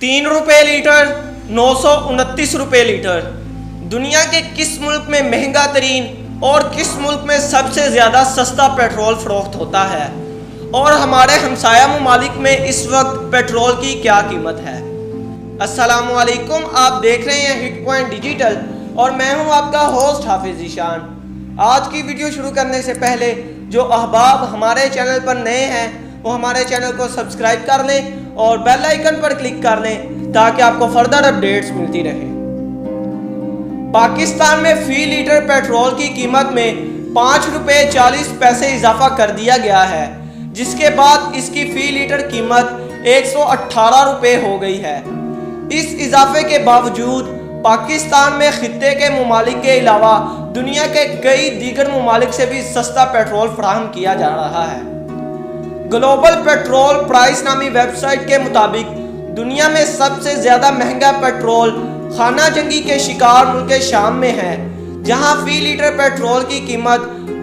₹3 litre, 929 रुपये litre. दुनिया के किस मुल्क में महंगा तरीन और किस मुल्क में सबसे ज़्यादा सस्ता पेट्रोल फरोख्त होता है, और हमारे हमसाया ममालिक में इस वक्त पेट्रोल की क्या कीमत है। अस्सलामुअलैकुम, आप देख रहे हैं हिट पॉइंट डिजिटल और मैं हूं आपका होस्ट हाफिज ईशान। आज की वीडियो शुरू करने से पहले जो अहबाब हमारे चैनल पर नए हैं वो हमारे चैनल को सब्सक्राइब कर लें और बेल आइकन पर क्लिक कर लें ताकि आपको फर्दर अपडेट्स मिलती रहे। पाकिस्तान में फी लीटर पेट्रोल की कीमत में ₹5.40 इजाफा कर दिया गया है, जिसके बाद इसकी फी लीटर कीमत 118 रुपये हो गई है। इस इजाफे के बावजूद पाकिस्तान में खित्ते के ममालिक के अलावा दुनिया के कई दीगर ममालिक से भी सस्ता पेट्रोल फराहम किया जा रहा है। ग्लोबल पेट्रोल प्राइस नामी वेबसाइट के मुताबिक दुनिया में सबसे ज़्यादा महंगा पेट्रोल खाना जंगी के शिकार मुल्क शाम में है, जहां फी लीटर पेट्रोल की कीमत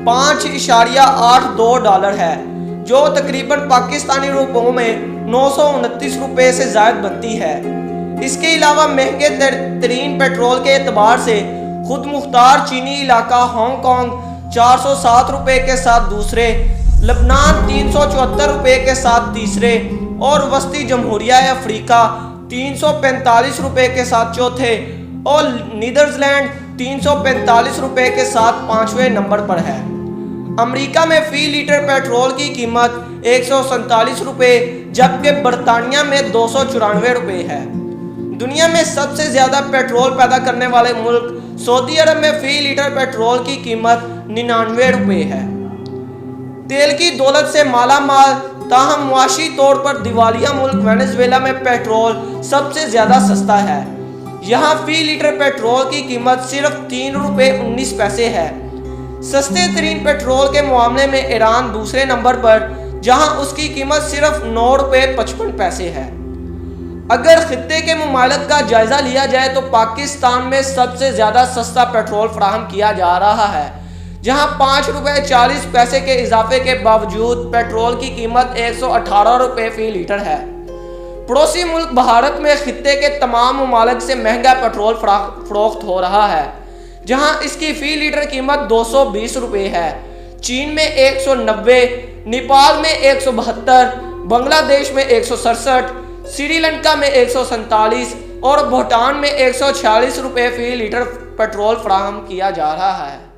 $5.82 है, जो तकरीबन पाकिस्तानी रुपयों में 929 रुपये से ज़ायद बनती है। इसके अलावा महंगे तरीन पेट्रोल के एतबार से खुद मुख्तार चीनी इलाका हांगकांग 407 रुपये के साथ दूसरे, लबनान 374 रुपये के साथ तीसरे और वस्ती जमहूरिया अफ्रीका 345 रुपये के साथ चौथे और नीदरलैंड 345 रुपये के साथ 5वें नंबर पर है। अमेरिका में फी लीटर पेट्रोल की कीमत 147 रुपये जबकि बरतानिया में 294 रुपये है। दुनिया में सबसे ज़्यादा पेट्रोल पैदा करने वाले मुल्क सऊदी अरब में फी लीटर पेट्रोल की कीमत 99 रुपये है। तेल की दौलत से माला माल ताहम मुआशी तौर पर दिवालिया मुल्क वेनेजुएला में पेट्रोल सबसे ज़्यादा सस्ता है। यहाँ फी लीटर पेट्रोल की कीमत सिर्फ ₹3.19 है। सस्ते तरीन पेट्रोल के मामले में ईरान दूसरे नंबर पर, जहाँ उसकी कीमत सिर्फ ₹9.55 है। अगर खित्ते के ममालिक का जायजा लिया जाए तो पाकिस्तान में सबसे ज़्यादा सस्ता पेट्रोल फराहम किया जा रहा है, जहां ₹5.40 के इजाफे के बावजूद पेट्रोल की कीमत 118 रुपये फी लीटर है। पड़ोसी मुल्क भारत में खित्ते के तमाम ममालिक से महंगा पेट्रोल फरोख्त हो रहा है, जहां इसकी फी लीटर कीमत 220 रुपये है। चीन में 190, नेपाल में 172, बांग्लादेश में 167, श्रीलंका में 147 और भूटान में 146 रुपये फी लीटर पेट्रोल फराहम किया जा रहा है।